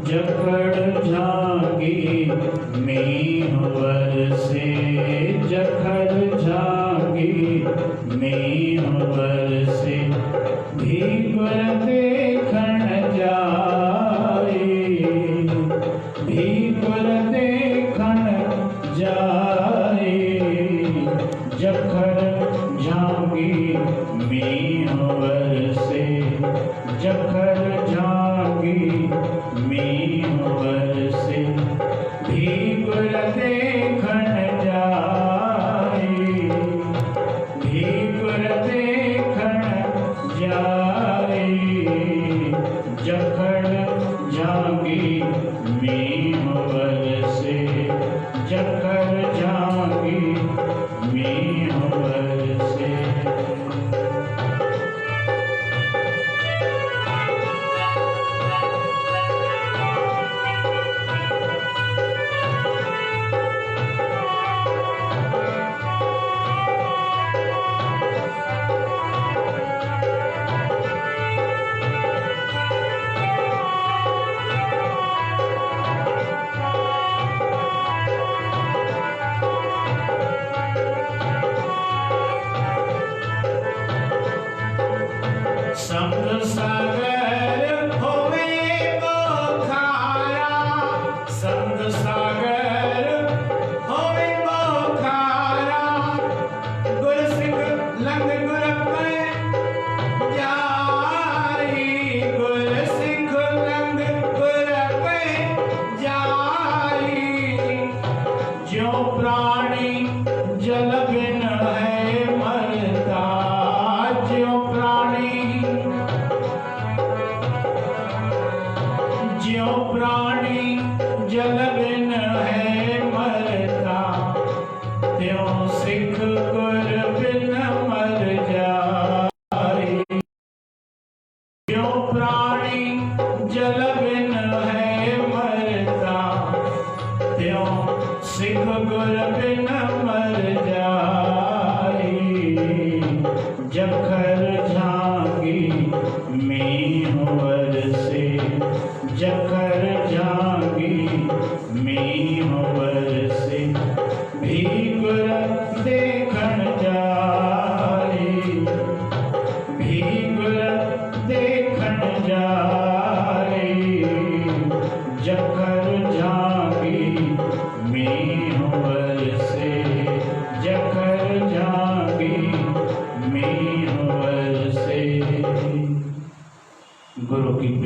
जखर झांकी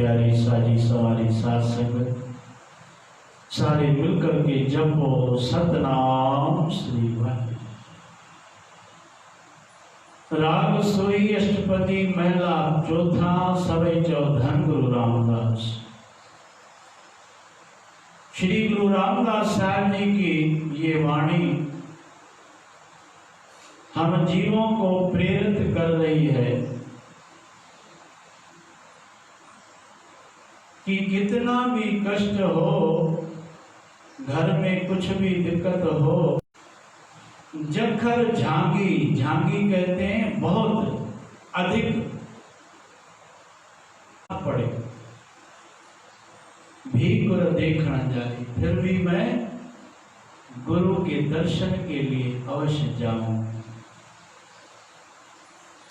प्यारी साजी सवारी साथ संगत सारे मिलकर के जपो सतनाम श्री वाहिगुरु। राग सोई अष्टपदी महला चौथा सवै चौधन गुरु रामदास। श्री गुरु रामदास साहब जी की ये वाणी हम जीवों को प्रेरित कर रही है कि कितना भी कष्ट हो, घर में कुछ भी दिक्कत हो, जखर झांगी, झांगी कहते हैं बहुत अधिक पड़े भी गुरु देखना जाए, फिर भी मैं गुरु के दर्शन के लिए अवश्य जाऊं।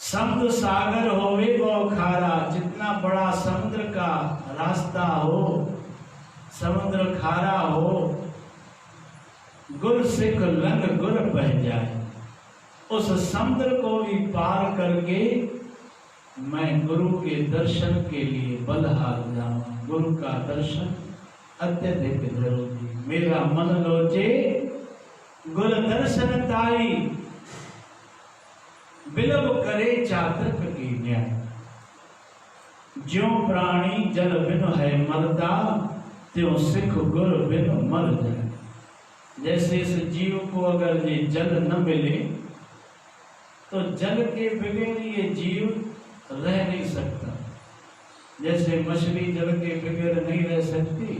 समुद्र सागर होवे वो खारा, जितना बड़ा समुद्र का रास्ता हो, समुद्र खारा हो, गुर सिख लंग गुर बह जाए, उस समुद्र को भी पार करके मैं गुरु के दर्शन के लिए बलहार जाऊं। गुरु का दर्शन अत्यधिक जरूरी। मेरा मन लोचे गुर दर्शन ताई, बिलब करे चातक की न्याय। ज्यों प्राणी जल बिन है मरता, त्यों सिख गुर बिन मर जाए। जैसे इस जीव को अगर ये जल न मिले तो जल के बगैर ये जीव रह नहीं सकता। जैसे मछली जल के बगैर नहीं रह सकती,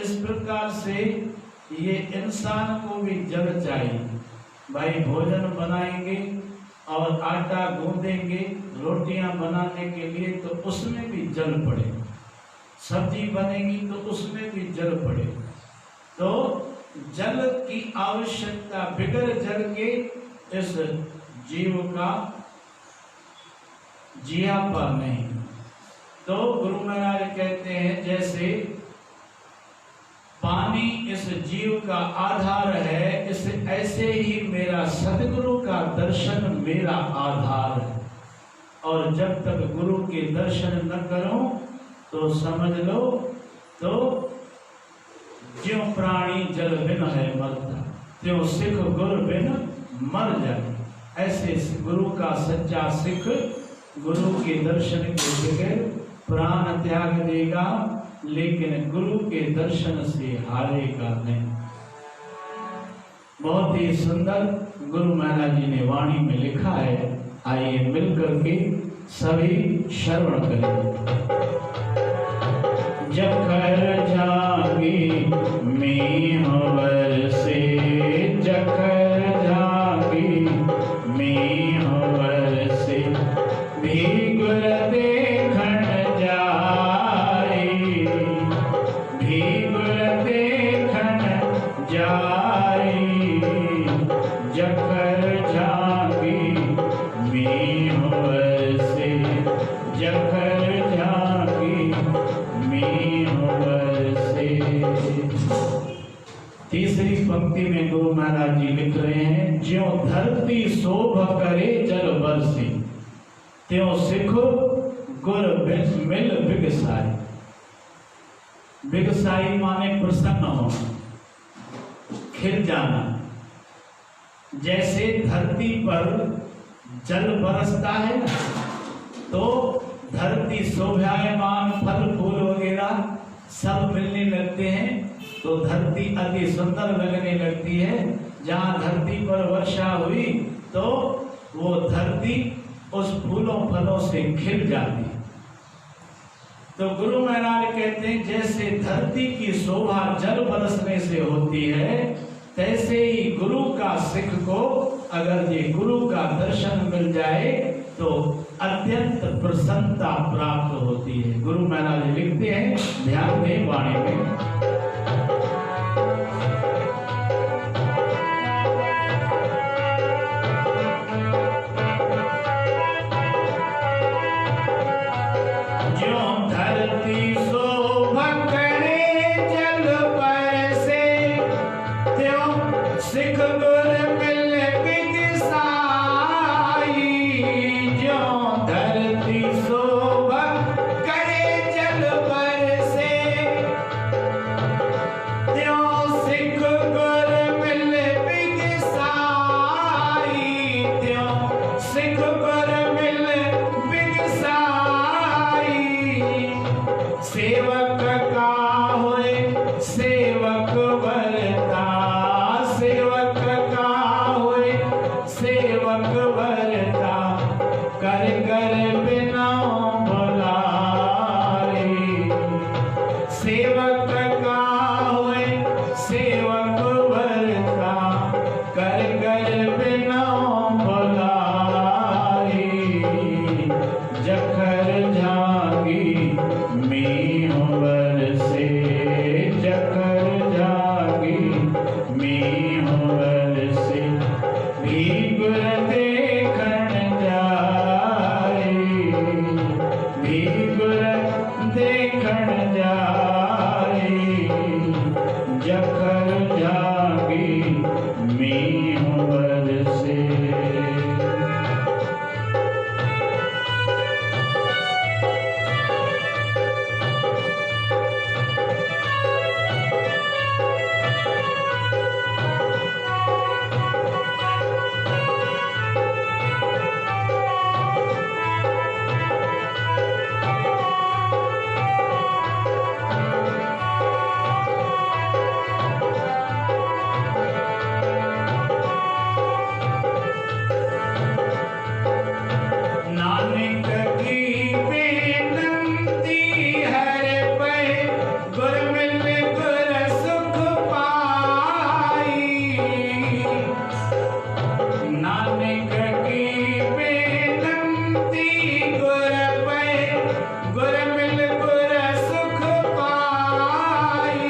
इस प्रकार से ये इंसान को भी जल चाहिए। भाई भोजन बनाएंगे और आटा गूंदेंगे रोटियां बनाने के लिए तो उसमें भी जल पड़े, सब्जी बनेगी तो उसमें भी जल पड़े। तो जल की आवश्यकता, बिगर जल के इस जीव का जियापा नहीं। तो गुरु महाराज कहते हैं जैसे पानी इस जीव का आधार है, इस ऐसे ही मेरा सतगुरु का दर्शन मेरा आधार है। और जब तक गुरु के दर्शन न करो तो समझ लो तो ज्यों प्राणी जल बिन है मरता, त्यों सिख गुरु बिन मर जाए। ऐसे गुरु का सच्चा सिख गुरु के दर्शन के बगैर प्राण त्याग देगा, लेकिन गुरु के दर्शन से हारेगा नहीं। बहुत ही सुंदर गुरु महाराज जी ने वाणी में लिखा है, आइए मिलकर के सभी श्रवण करें। जखर जागी में बरसे, जखर जागी में बरसे, भी गुर देखण जाए, भी गुर देखण जाए। जखर जागी में बरसे, जखर जागी में बरसे। तीसरी पंक्ति में गुरु महाराज जी लिख रहे हैं, ज्यों धरती शोभ करे जल बरसे, त्यों सिख गुर मिल बिगसाए। बिगसाई माने प्रसन्न हो, खिल जाना। जैसे धरती पर जल बरसता है ना, तो धरती शोभायमान फल फूल वगैरह सब मिलने लगते हैं, तो धरती अति सुंदर लगने लगती है। जहाँ धरती पर वर्षा हुई तो वो धरती उस फूलों फलों से खिल जाती है। तो गुरु महाराज कहते हैं जैसे धरती की शोभा जल बरसने से होती है, तैसे ही गुरु का सिख को अगर ये गुरु का दर्शन मिल जाए तो अत्यंत प्रसन्नता प्राप्त होती है। गुरु महाराज लिखते हैं, ध्यान दें वाणी में। सिख गुर मिल बिगसाई, ज्यों धरती शोभा करे जल सेवक का होए सेवक वरता, सेवक का होए सेवक वरता, कर कर बिना बुलाए। सेवक का होए सेवक वरता, कर कर बिना बुलाए। जखर जागी मींह बरसे, जखर जागी मींह बरसे, भीगुर देखण जाए, भीगुर देखण जाए। जखर जागी मींह बरसे। नानक की बेनंती हर पै, गुर मिल गुर सुख पाई। नानक की बेनंती गुर पै, गुर मिल गुर सुख पाई।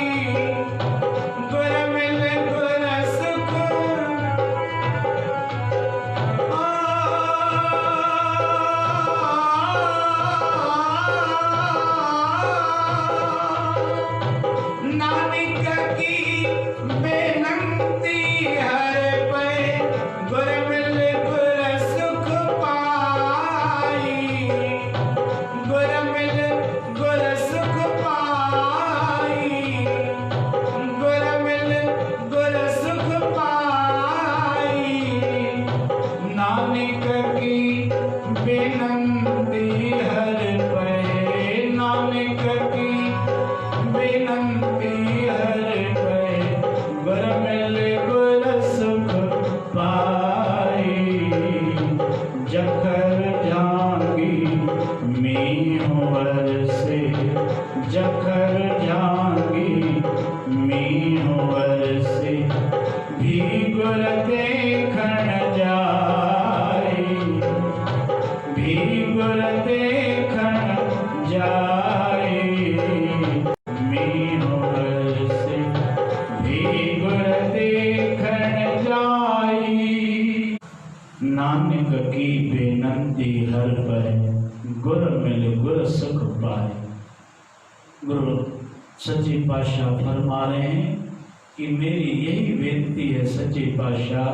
गुर मिल गुर सुख नानक की बेनंती हर पै, गुर मिल गुर सुख पाई। गुर मिल गुर सुख पाई, गुर मिल गुर सुख पाई। नानक की बेनंती हर पै, नानक की बेनंती हर पै, गुर मिल गुर सुख पाई। जखर जागी मींह बरसे, जखर जागी मींह बरसे, भीगुर देखण जाए, भीगुर देखण जाए। मींह बरसे भीगुर देखण जाई। नानक की बेनंती हर पै, गुर मिल गुर सुख पाए। गुरु सच्चे पातशाह फरमा रहे हैं कि मेरी यही बेनती है सच्चे पातशाह,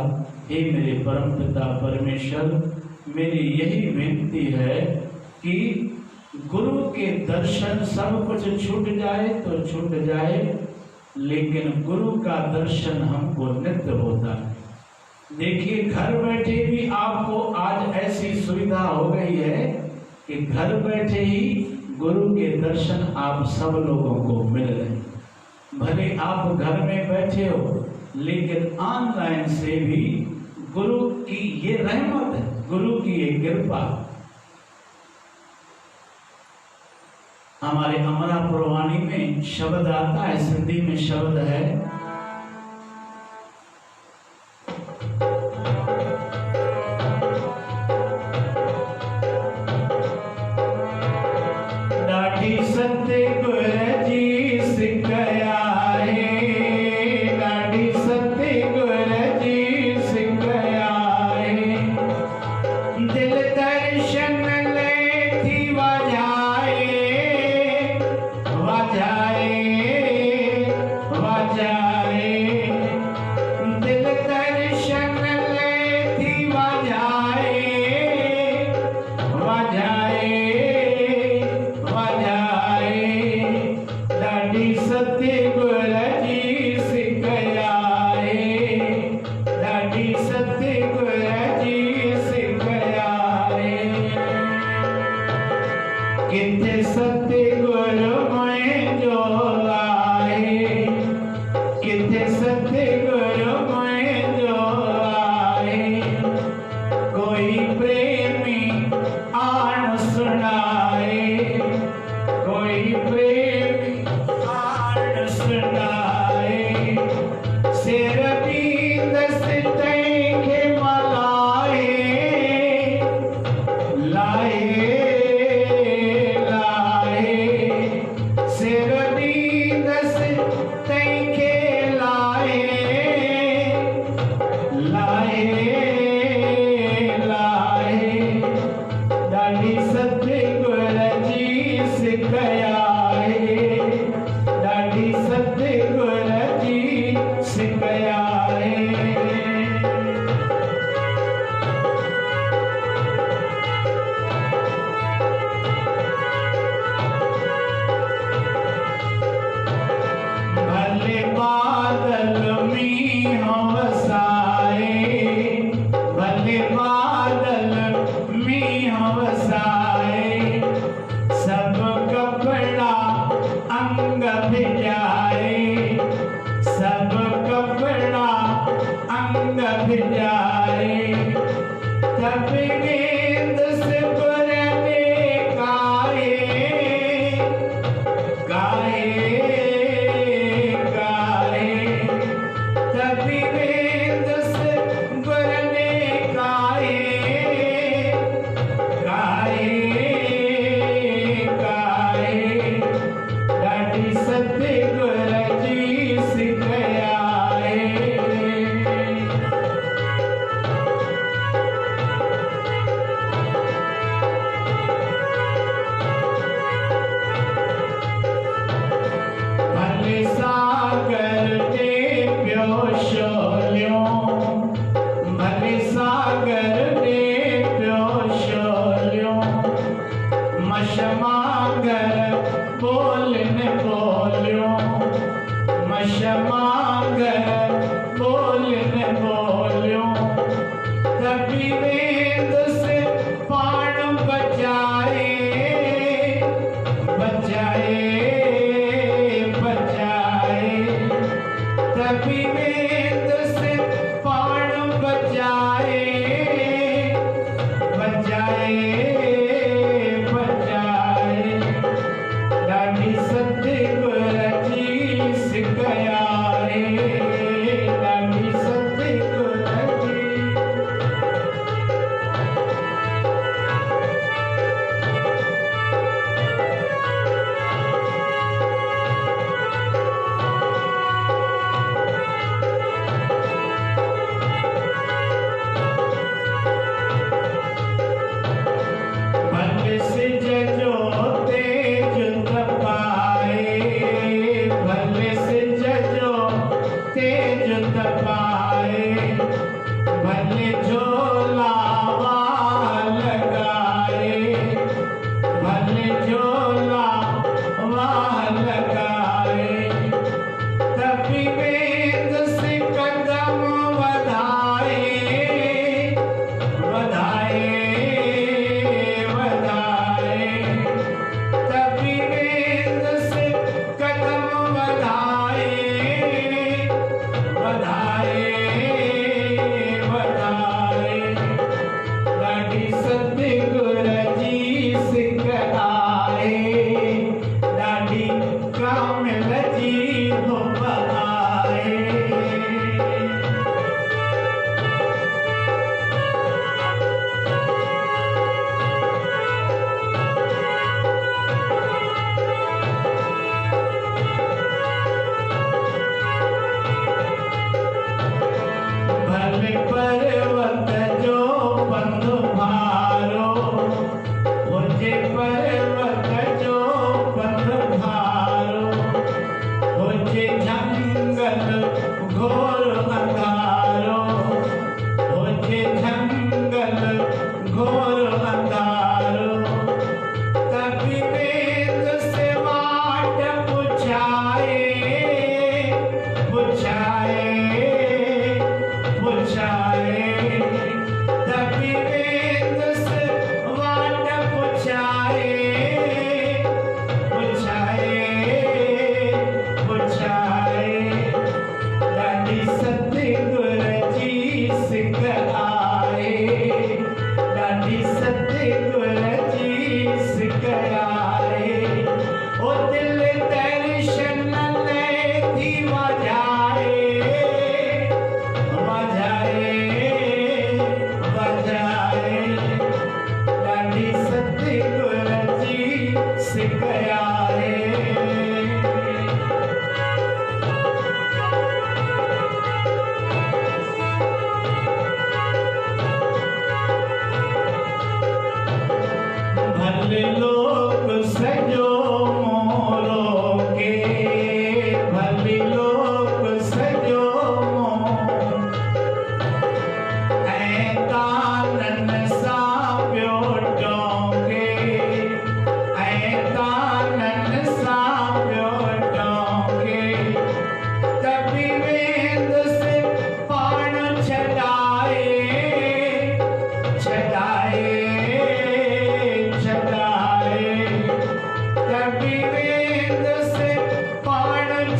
हे मेरे परम पिता परमेश्वर, मेरी यही बेनती है कि गुरु के दर्शन सब कुछ छूट जाए तो छूट जाए, लेकिन गुरु का दर्शन हमको नित्य होता है। देखिए घर बैठे भी आपको आज ऐसी सुविधा हो गई है कि घर बैठे ही गुरु के दर्शन आप सब लोगों को मिल रहे हैं। भले आप घर में बैठे हो, लेकिन ऑनलाइन से भी गुरु की ये रहमत है, गुरु की ये कृपा। हमारे अमरापुर वाणी में शब्द आता है, सिंधी में शब्द है, डाढ़ी सतगुर जी सिखया है, डाढ़ी सतगुर जी सिखया है। दिल दर्शन ले थी वाजाए, वाजाए वाजाए। अंग भिजाए, सब कपड़ा अंग भिजाए, तब गेंद से बरने गाए, गाए गाए, तब गेंद से बरने गाए, गाए गाए, ॾाढी सतगुर जी सिखयाए। भले सागर ते पियो शोलियो, भले सागर ते पियो शोलियो, मशमागर बोलन बोलियो, मशमागर बोलन बोलियो, तभी वेद से पाण बचाए, बचाए बचाए, तभी वेद से पाण बचाए, बचाए बचाए, ॾाढी सतगुर जी सिखयाए, ॾाढी सतगुर जी। भले सिज जो तेज तपाए, भले सिज जो तेज तपाए, भले झोला वाह लगाए, भले झोला वाह लगाए, तभी वेद से कदम बढ़ाए, बढ़ाए बढ़ाए, तभी वेद से कदम बढ़ाए, बढ़ाए बढ़ाए, ॾाढी सतगुर जी सिखयाए, ॾाढी कामिल जी भुपाए। भले पर्वत जो बंधु भारो, मुझे पर्वत जो बंधु भारो, मुझे जंगल घोर अंधारो, मुझे जंगल घोर अंधारो, तभी वेद से वाट पुछाए, पुछाए पुछाए, तभी वेद से वाट पुछाए, पुछाए पुछाए, ॾाढी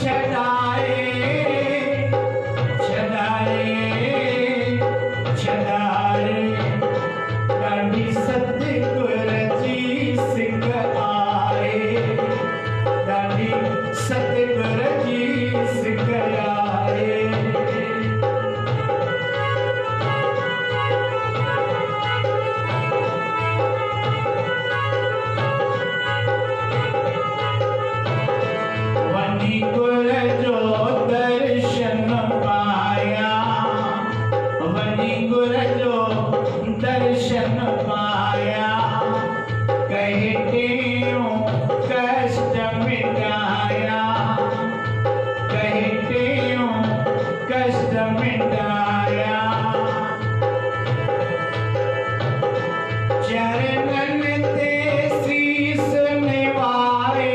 छड़ाए छड़ाए छड़ाए ॾाढी सतगुर जी सिक आए ॾाढी सतगुर जी सिक आए वनी गुर जो दर्शन पाया वनी गुर जो दर्शन पाया कहते कष्ट मिटाया कहते कष्ट मिटाया चरणन ते शीस निवाए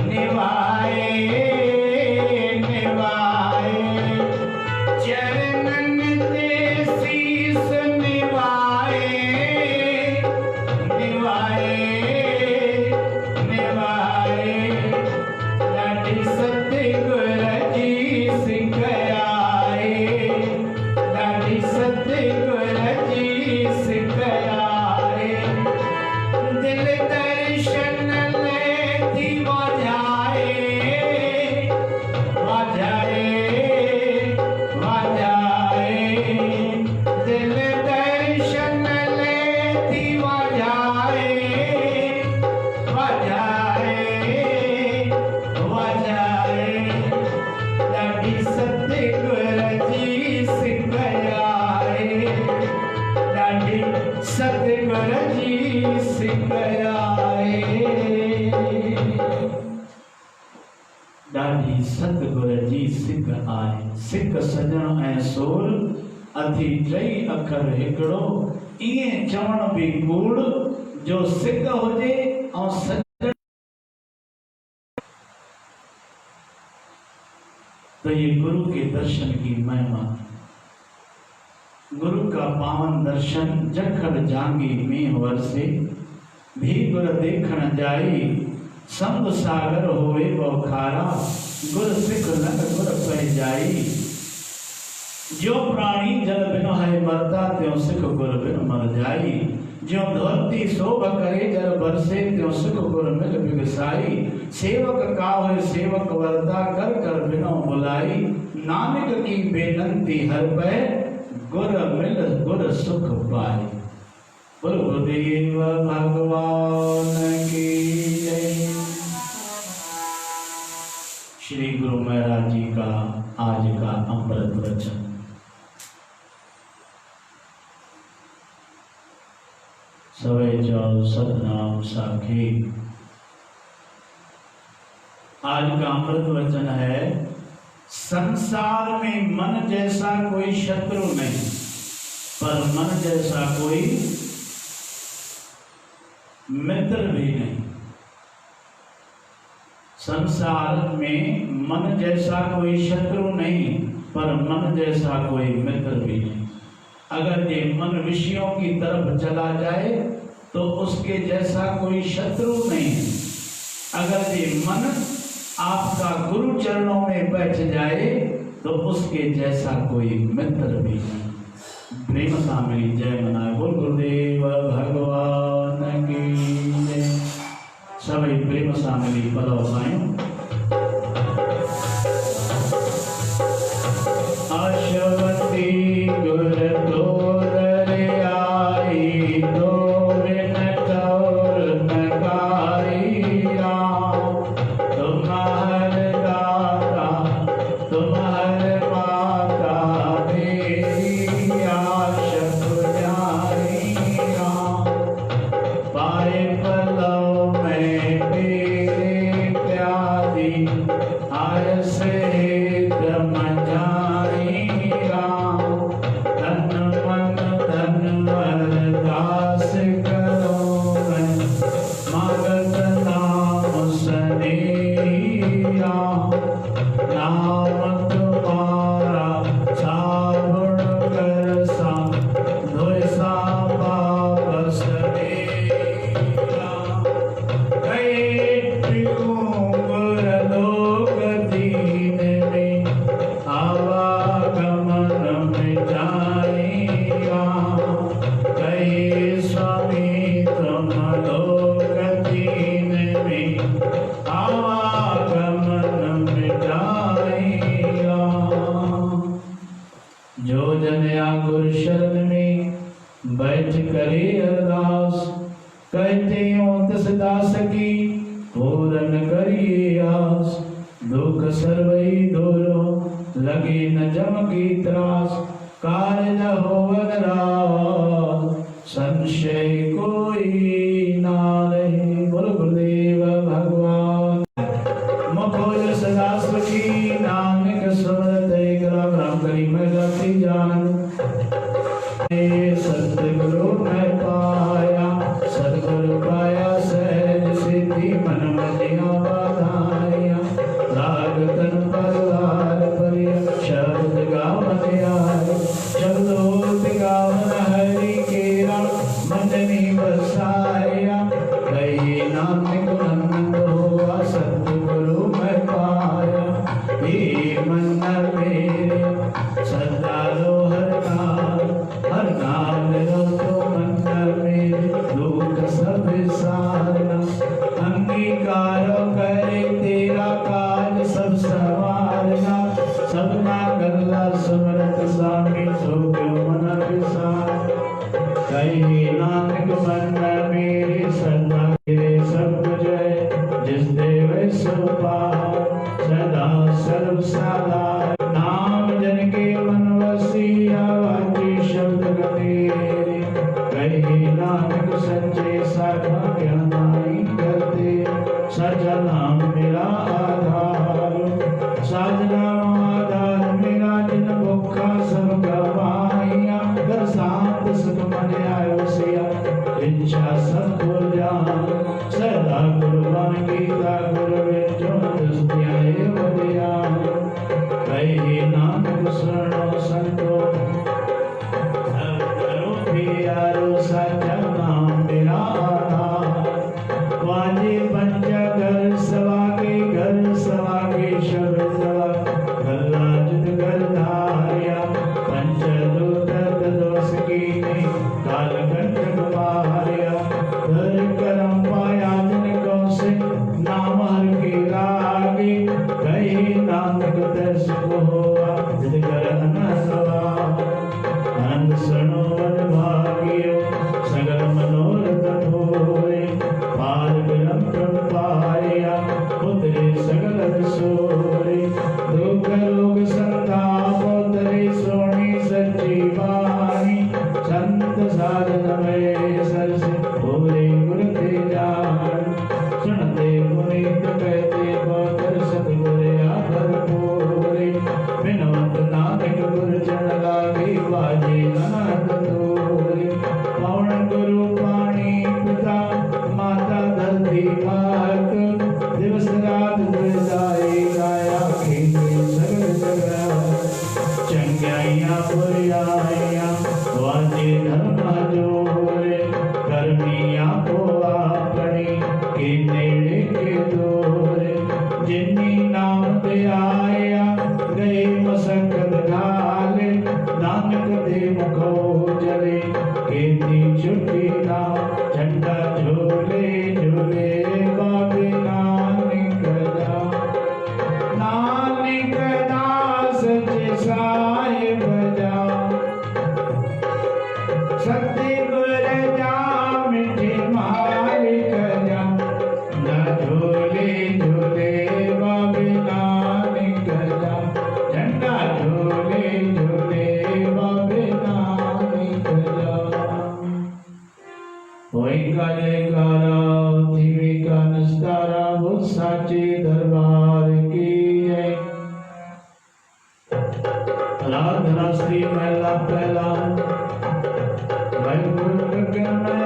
निवाए निवाए चरणन ते शीस निवाए निवाए निवाए ॾाढी सतगुर जी सिक आए ॾाढी सतगुर जी सिक आए दिल दर्शन लेती वाजाए वाजाए वाजाए दिल दर्शन लेती वाजाए वाजाए वाजाए ॾाढी सतगुर जी सिक आए ॾाढी सतगुर जी सिक आए ॾाढी सतगुर जी सिक आए सिक सजण ऐं सोर अधी टई अखर हिकिड़ो ईअं चवण बि कूड़ जो सिक हुजे ऐं सजण तो ये गुरु के दर्शन की महिमा गुरु का पावन दर्शन जखड़ जांगी में वरसे भी गुर देखण जाई संग सागर होए बौखारा गुर सिख लग गुर पह जाई जो प्राणी जल बिन है मरता त्यों सिख गुर बिन मर जाई जो धरती शोभ करे जल बरसे त्यों सिख गुर मिल बिगसाई सेवक का है सेवक वरता कर कर बिनो बुलाई नानक की बेनंती हर पे गुर मिल गुर सुख पाए गुरुदेव भगवान की जय। श्री गुरु महाराज जी का आज का अमृत वचन। सवे जाओ सतनाम साखी। आज का अमृत वचन है, संसार में मन जैसा कोई शत्रु नहीं, पर मन जैसा कोई मित्र भी नहीं। संसार में मन जैसा कोई शत्रु नहीं, पर मन जैसा कोई मित्र भी नहीं। अगर ये मन विषयों की तरफ चला जाए तो उसके जैसा कोई शत्रु नहीं है। अगर ये मन आपका गुरु चरणों में बैठ जाए तो उसके जैसा कोई मित्र भी नहीं। प्रेम सा मेरी जय मनाए। बोल गुरुदेव भगवान की जय। सभी प्रेम सा मेरी पलव पायूं। अश्वती गुर तो दरियाई दो बिन ठौर नगाई राम। तुम्हार दाता तुम्हार माता मेरी आश पुजारी राम। पाए पलव में तेरे प्यार जन आकुर शरण में बैठ करे अरदास, कहते हो तिस दास की पूरन करिए आस। दुख सर्वई दूरो लगे न जम की त्रास, कार्य होवन रास संशय कोई नारही। बोलो गुरुदेव भगवान। मुखोज सदा सुखी नानक सुमरत राम राम करी मैं जाति जान। सतगुरु मैं पाया, सतगुरु पाया सहज सिद्धि मन मजिया बधाया। राग तन परवार परिय शब्द गावन आए, शब्दोत गावन हरि केरा मननी बसाया। कही नानक नंद हुआ सतगुरु मैं पाया। हे मन मेरे सदा लो हर नाम लो तो मन मेरे दुख सब सारना। अंगीकार करे तेरा काज सब संवारना, सबना गल्ला सुमरत स्वामी सो क्यों मन विसार। कही नानक मन मेरे सदा तेरे सब जय, जिस देव सो पार सदा सर्व साधा। नाम जन के मन वसिया वाची शब्द गतेरे, कही नानक सच्चे साधा ज्ञान नहीं करते। सच्चा नाम मेरा आधार, साधना आधार मेरा जिन भुखा सब गवाइया। कर शांत सुख मन आयो सिया, इच्छा सब भूल जान। सदा गुरुवान गीता गुरु विचो दृष्टिया बदिया। कही नानक सुनो संतो सब करो प्यारो, सच्चा नाम मेरा आधार। वाजे पंच घर सवा के शब्द सवा, गल्ला जुद कर धारिया। पंच दूत दोष की ने काल कंटक मारिया। धर करम पाया जिन को से नाम हर के लागे। कही नानक दस को हुआ जिद कर अनसवा। आनंद सुनो वन भाग्यो सगल मनोरथ होए। पार ब्रह्म प्रभु पाया उतरे सगल सोरे। दुख रोग संताप उतरे सोनी सच्ची वाणी। संत साधन में सरसे भोरे गुर ते जान। सुनते पुनीत कहते बहुत सतगुरे आभर पूरे। बिनवंत नानक गुर चरण लागे बाजे अनंत तोरे। पवन गुरु पाणी पिता माता धरती मात, दिवस रात दुर्दाई गाया खेले सगल जगत। चंगाइया बुराइया वाजे धर्म जोरे। कर्मिया को अपने के नेड़े के दूरे। जिन्नी नाम दे आया गए मसकत घाले। नानक दे मुखो जले खेती छुट्टी ना। झंडा झोले झोले बाबे नानक जा। नानक दास जे साहिब जा, सत्य गुर जा मिठे मालिक जा। ना झोले झोले बाबे नानक जा। झंडा झोले झोले बाबे नानक जा। होई का जयकारा धीमी का नस्तारा, वो साचे दरबार की जय। राधा श्री महिला पहला गगन में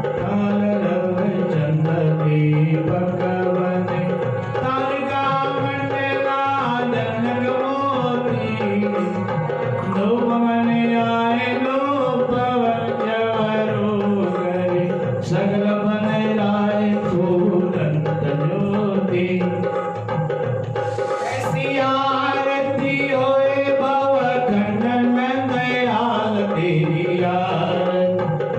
काल रव चंद्र दीपक बने। तारिका मंडला जनक मोती, धूप मन आए लो पवन जवरो करे। सगल बन लाए फूलंत ज्योति, ऐसी आरती होए भव खंड में दयाल तेरी आरती।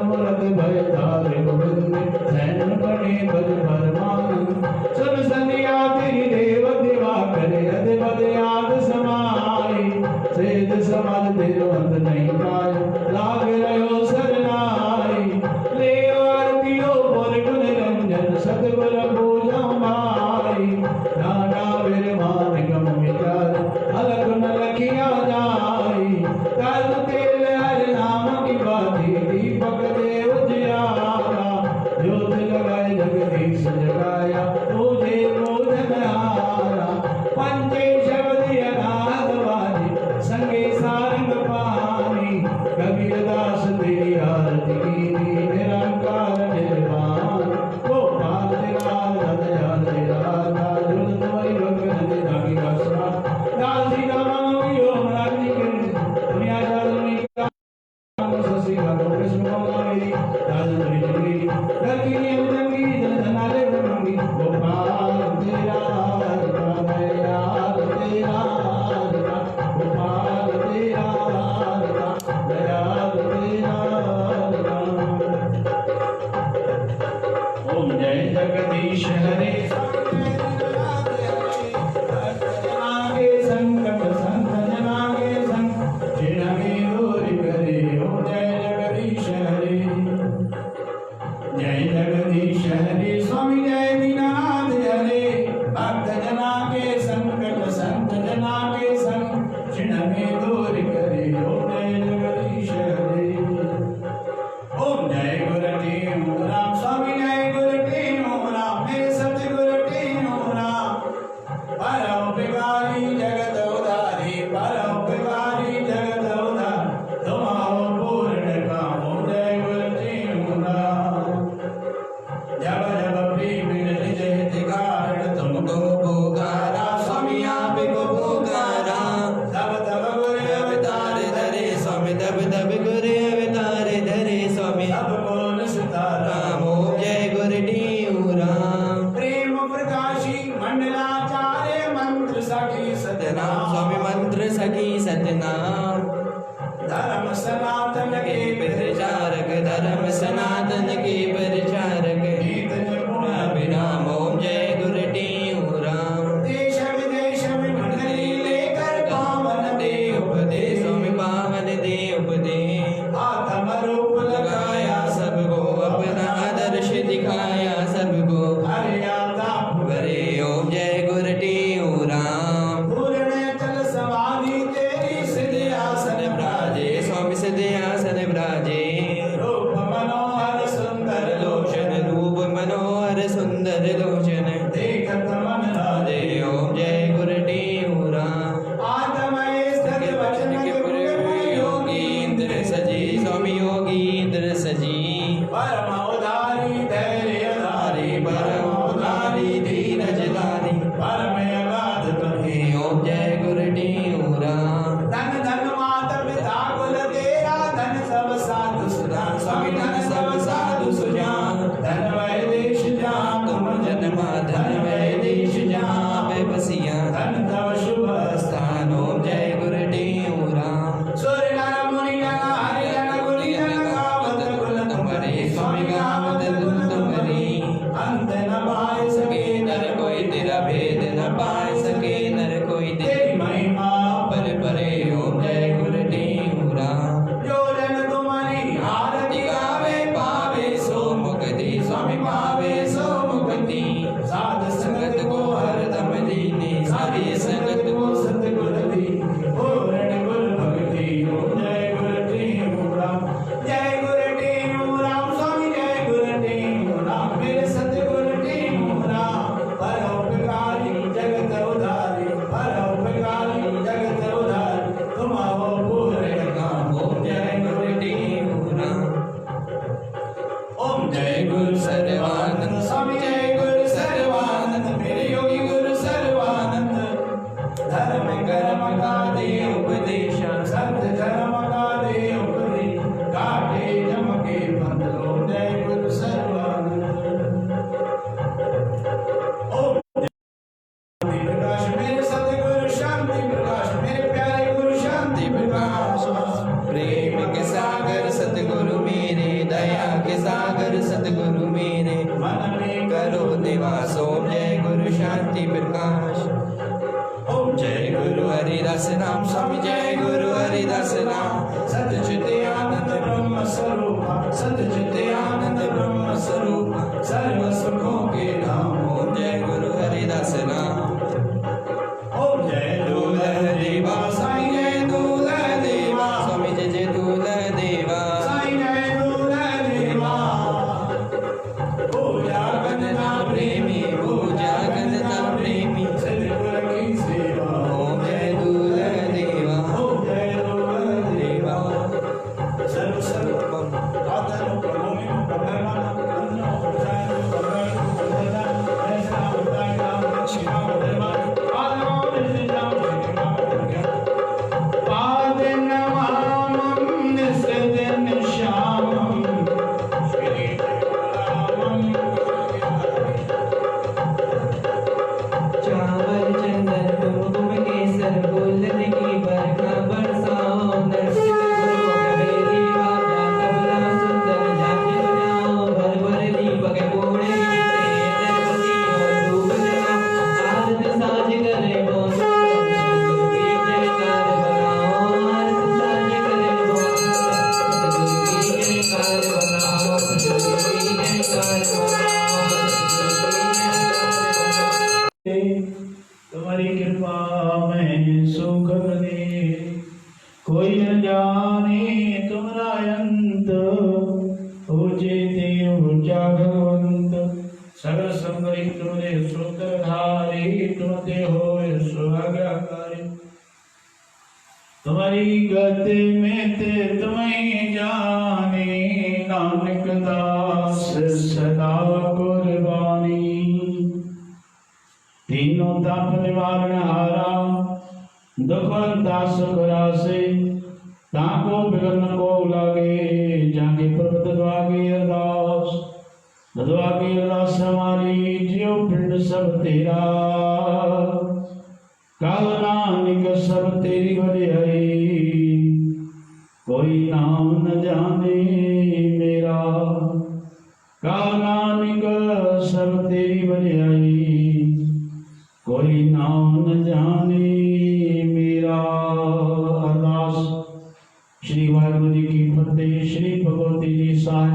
मनोरथ भय तारे गोविंद सैन बने बल परमान सब संध्या तेरी देव देवा करे अदे बद याद समाई सेद समाज तेरो अंत नहीं पाए लाग रहो सरनाई ले आरतियो बोल गुण रंजन सतगुर पूजा माई नाना विरमान गम विचार अलग न लखिया जाई तल तेल हर नाम की बाती दीपक दे उजियारा ज्योत लगाए जगदीश जगाया तुझे बोधन हारा पंचे शब्द अनाथ वाजी संगे सारंग पानी कबीर दास तेरी आरती की निरंकार निर्वाण गोपाल तेरा दयाल तेरा जुल तुम्हारी भगत जागी आसरा दासी का मांगियो रानी के दुनिया जालनी का ससी का कृष्ण मांगी दास तेरी जगी रखी उजंगी जन जनाले मंगी गोपाल तेरा दयाल तेरा गोपाल तेरा दयाल तेरा ओम जय जगदीश हरे आगे संकट संत जनागे संग जिनगे दूर करे ओम जय जगदीश हरे जय जगदीश हरे स्वामी जय दीनानाथ हरे भक्त जना के संकट संत जना के संग जिनगे दूर करे ओम जय जगदीश हरे ओम जय गुरुदेव राम स्वामी जय गुरुदेव राम मेरे सतगुरुदेव राम परोपकारी जगत उदारी परोपकारी जगत उदार तुम्हारो पूर्ण काम ओम जय गुरुदेव राम जब जब प्रेम निज हितकार तुमको पुकारा स्वामी आपको पुकारा तब तब गुरु अवतार धरे स्वामी तब तब गुरु अवतार धरे स्वामी सबको निस्तारा ओम जय गुरुदेव राम प्रेम प्रकाशी मंडलाचार्य मंत्र सखी सतनाम स्वामी मंत्र सखी सतनाम धर्म सनातन के प्रचारक धर्म सनातन के प्रचारक गीत निर्गुण अभिराम ओम जय गुरुदेव राम देश विदेश में मंडली लेकर पावन दे उपदेश स्वामी पावन दे उपदेश आत्म रूप लगाया सबको अपना आदर्श दिखाया सबको हरियाता भरे ओम जय गुरुदेव राम पूर्ण चल समाधि तेरी सिद्धासन ब्राजे स्वामी सिद्धासन ब्राजे रूप मनोहर सुंदर लोच सच्चित आनंद ब्रह्म स्वरूप, सच्चित आनंद ब्रह्म स्वरूप, सर्व सुखों के धाम। ओम जय गुरु हरिदास नाम। ओम जय दूल्हा देवा साईं, जय दूल्हा देवा स्वामी, जय जय दूल्हा देवा साईं, जय दूल्हा देवा। पूजा करना प्रेमी, पूजा करना प्रेमी, सतगुरु की सेवा। ओम जय दूल्हा देवा, ओम जय दूल्हा देवा। सर्व सर्व आदर प्रभुमि प्रभर्मा वंदना प्रसाद प्रभु प्रभुदा ऐसा होता है नाम दक्षिणा धर्मा आदर निष्ठा पादन नमामि निस्सदन श्यामं श्री रामं। चावल चंदन कुमकुम केसर फूलन की बरखा बरसाओ, नरसिंह गुरु कबीरी वाजा तबला सुंदर झांकी बजाओ, भर भर दीपक पूर्ण गीते गणपति और धूप जलाओ, आरत साज करे बोल सतगुरु की जयकार बनाओ, आरत साज करे बोल सतगुरु की जयकार बनाओ, सतगुरु की जयकार बनाओ, सतगुरु की जयकार बनाओ। तुम्हारी कृपा में सुख दे, कोई न जाने तुम्हारा अंत, पूजे देव जागवंत। सगल संगरी तुमरे सूत्रधारी, तुम ते हो सुआज्ञाकारी। तुम्हारी गति में ते तुम्हें जाने, नानक दास सदा कुर्बानी। तीनों ताप निवारण हारा, दुख हरता सुख रासे, ताको बिघन को लागे, जाके प्रभु द्वागे अरदास। द्वागे अरदास हमारी, जियो पिंड सब तेरा, काल नानक सब तेरी बड़ाई, कोई नाम न जाने मेरा। काल नानक सब तेरी बड़ाई, कोई नाम न जाने मेरा। अरदास। श्री वाहिगुरु जी की फतेह। श्री भगवती जी सहाय।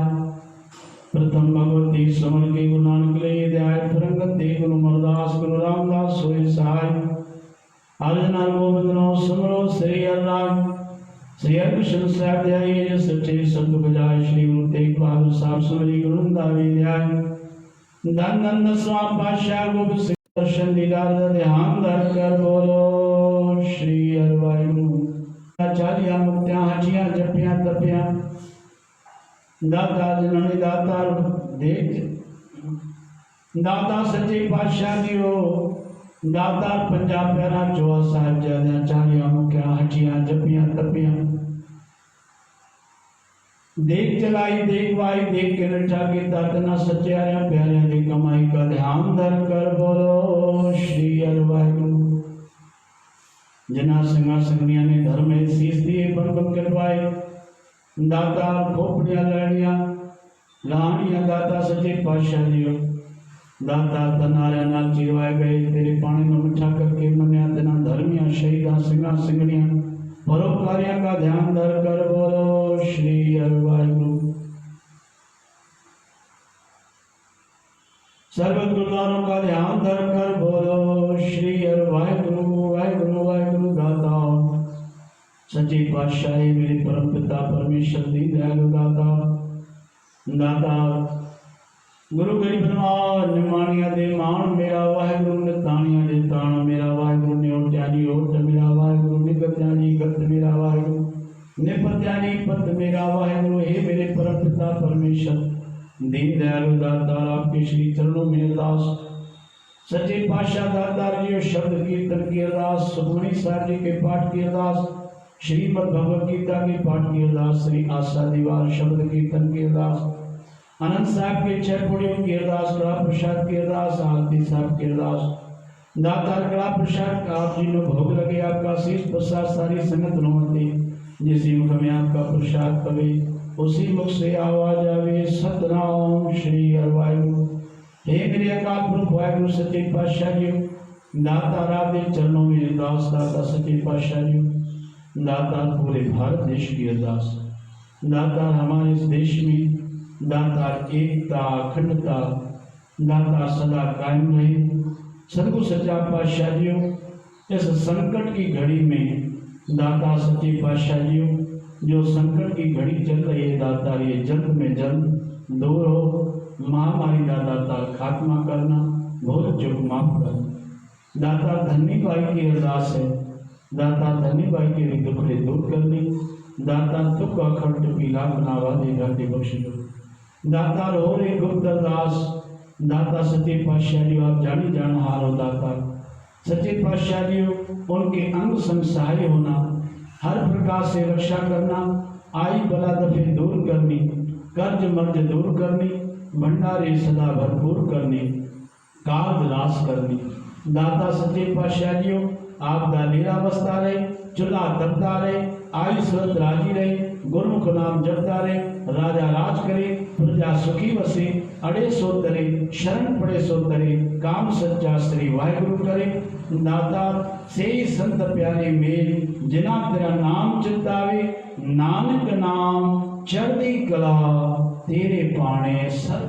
प्रथम भगवती समर के गुरु नानक ले अध्याय परंगते गुरु मरदास गुरु रामदास सोए सहाय। अर्जना गोविंद नो समरो श्री हरिराम। श्री हरिकृष्ण साहब ध्याय सच्चे सत्य बजाय। श्री गुरु तेग बहादुर साहब समरी गुरु दावी ध्याय। धन धन स्वाम पातशाह गोविंद सिंह दर्शन दीदार ध्यान धर कर बोलो श्री हरि वाहिगुरु। आचार्य मुक्तियां हाजियां जपियां तपियां दाता जननी दाता देख दाता सच्चे पातशाह दियो दाता पंजाब प्यारा चौहा साहब जादे आचार्य मुक्तियां हाजियां जपियां तपियां देख चलाई देख वाई देख के रटा के दातना सच्चाया प्यारे की कमाई का ध्यान धर कर बोलो श्री हरि वाहिगुरु। जना सिंगा संगनिया ने धर्म में शीश दिए बन बन करवाए दाता खोपड़िया लड़िया लानिया दाता सच्चे पातशाह दियो दाता तनारे नाल जीवाए गए तेरे पानी में मिठा करके मन्या तना धर्मिया शहीदा सिंगा सिंगनिया परोपकारिया का ध्यान धर कर बोलो श्री हरि वाहिगुरु। सर्व गुरुद्वारों का ध्यान धर कर बोलो श्री हरि वाहिगुरु वाहिगुरु वाहिगुरु। दाता सच्ची पातशाही मेरे परम पिता परमेश्वर दी दयालु दाता दाता गुरु गरीब नवाज निमानिया दे मान मेरा वाहिगुरु ने तानिया दे तान मेरा वाहिगुरु ने ओट्यानी ओट मेरा वाहिगुरु ने गत्यानी गत मेरा वाहिगुरु ने पत्यानी पत मेरा वाहिगुरु। हे मेरे परम पिता परमेश्वर दीन दयालु दातार आपके श्री चरणों में अरदास। सच्चे पातशाह दातार जी शब्द कीर्तन की अरदास सुखमणी साहब जी के पाठ की अरदास श्रीमद् भगवद गीता के पाठ की अरदास श्री आशा दीवार शब्द कीर्तन की अरदास अनंत साहब के छह पुड़ियों की अरदास कड़ा प्रसाद की अरदास आरती साहब की अरदास दातार कड़ा प्रसाद का आप जी ने भोग लगे आपका शीश प्रसाद सारी संगत नमते जिसी मुख में आपका प्रसाद पवे उसी मुख से आवाज आवे सतनाम श्री हरि वाहिगुरु। हे मेरे अकाल पुरख वाहिगुरु सच्चे पातशाह जी दाता राधे चरणों में अरदास दाता सच्चे पातशाह जी दाता पूरे भारत देश की अरदास, दाता हमारे इस देश में दाता एकता अखंडता दाता सदा कायम रहे। सदगुरु सच्चा पातशाहियों इस संकट की घड़ी में दाता सच्चे पातशाहियों जो संकट की घड़ी चल रही है दाता ये जल्द में जल्द दूर हो। महामारी का दाता खात्मा करना, भूल चूक माफ करना। दाता धन्य भाई की अरदास है, दाता धन्य भाई के दुखड़े दूर करनी, दाता दुख अखंड पीला बनावा देगा दे बख्श दो। दाता रो रे गुप्त अरदास, दाता सच्चे पातशाहियों आप जानी जान हारो दाता सच्चे पातशाहियों उनके अंग संग सहाय होना, हर प्रकार से रक्षा करना, आई बला दफे दूर करनी, कर्ज मर्ज दूर करनी, भंडारे सदा भरपूर करनी, काज रास करनी। दाता सच्चे पातशाहियों आप दालेरा बसता रहे, चूल्हा तपता रहे, आई सूरत राजी रहे, गुरुमुख नाम जपता रहे, राजा राज करे, प्रजा सुखी बसे, अड़े सो तरे, शरण पड़े सो तरे, काम सच्चा श्री वाहिगुरु करे। दाता से संत प्यारे मेल जिना तेरा नाम चितावे, नानक नाम चढ़दी कला तेरे पाने सर।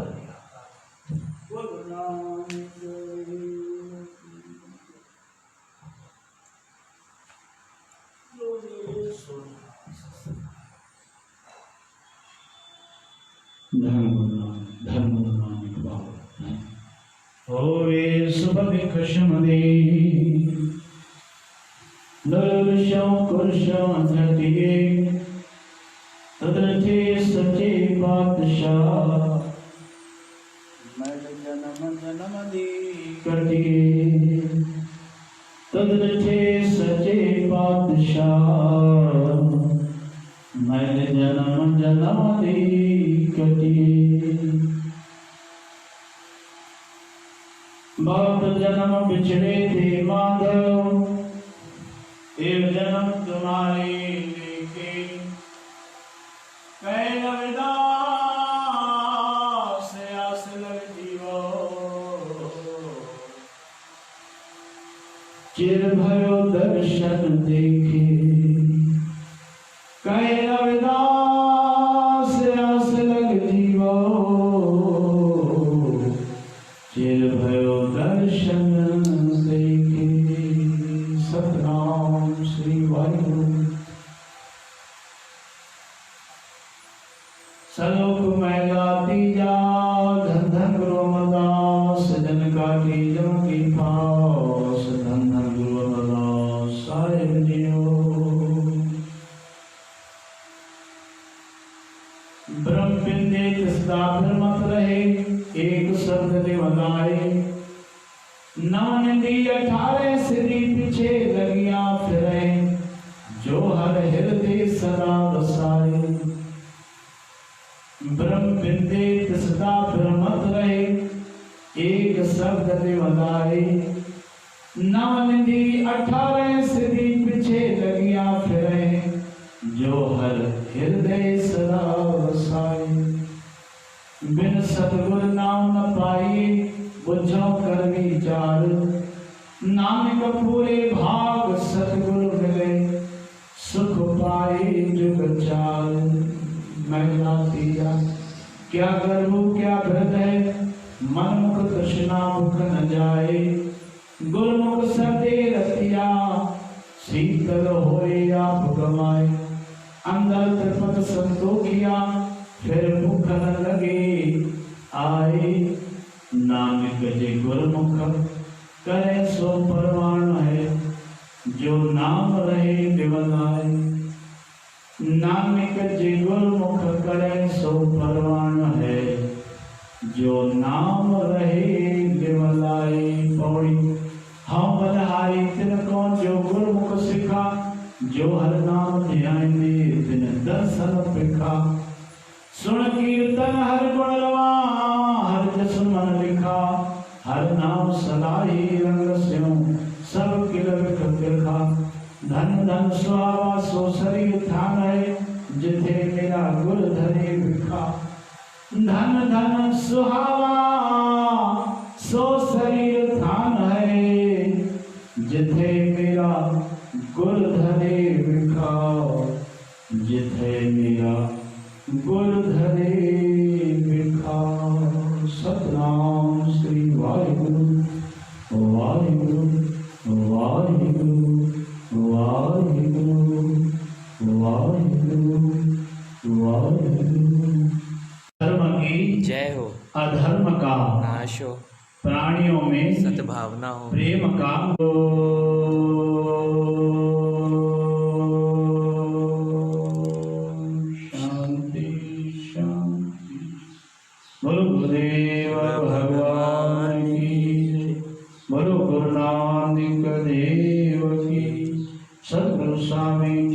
होवे सुबह खशमदे दर्शों कुर्शों धरतीये तदरथे सच्चे पातशाह मैं जन्म जन्म दी करतीये तदरथे सच्चे पातशाह मैं जन्म जन्म दी करतीये। बाप जन्म बिछड़े थे माधव, एक जन्म तुम्हारे लेके कैलविदास आस लग जीवो, चिर भयो दर्शन देखे कैलविदास आस लग जीवो, चिर भयो दर्शन देखे। सतनाम श्री वाहिगुरु। सलोक मैला तीजा धन धन गुरु अमरदास, जन का जन की पास धन धन गुरु अमरदास साहिब जियो। ब्रह्म बिंदे तिसदा मत रहे, एक शब्द देवलाए, नानदी 18 सिद्धि पीछे लगिया फिरे, जो हर हृदय सदा बसाए। ब्रह्म बिंदे तिसदा मत रहे, एक शब्द देवलाए, नानदी 18 सिद्धि पीछे लगिया फिरे, जो हर हृदय सदा बसाए। बिन सतगुर नाम न पाई, बुझो कर विचार, नानक पूरे भाग सतगुर मिले, सुख पाए जुग चार। महिला तीजा क्या गर्भ क्या हृदय, मन मुख तृष्णा मुख न जाए, गुरमुख सदे रतिया, शीतल होए आप गमाए। अंदर त्रिपद संतोखिया, फिर मुख न लगे आए, नानक जे गुरमुख करे सो परवान है, जो नाम रहे दिवलाए। नानक जे गुरमुख करे सो परवान है, जो नाम रहे दिवलाए। पौड़ी हम बलहारी तिन को जो गुरमुख सिखा, जो हर नाम ध्यान दे तिन दर्शन पिखा। सुन कीर्तन हर गुण रवा, हर जस मन लिखा, हर नाम सदाई रंग स्यों, सब किल विख लिखा। धन धन सुहावा सो शरीर थान है, जिथे मेरा गुर धरे विखा। धन धन सुहावा सो शरीर थान है, जिथे मेरा गुर धरे विखा। है मेरा गुर धरे बिखा। सतनाम श्री वाहिगुरु वाहिगुरु वाहिगुरु वाहिगुरु वाहिगुरु वाहिगुरु। धर्म की जय हो, अधर्म का नाश हो, प्राणियों में सद्भावना हो। प्रेम का शांति शांति। बोलो गुरुदेव भगवान की, बोलो गुरु नानक देव की, सद्गुरु स्वामी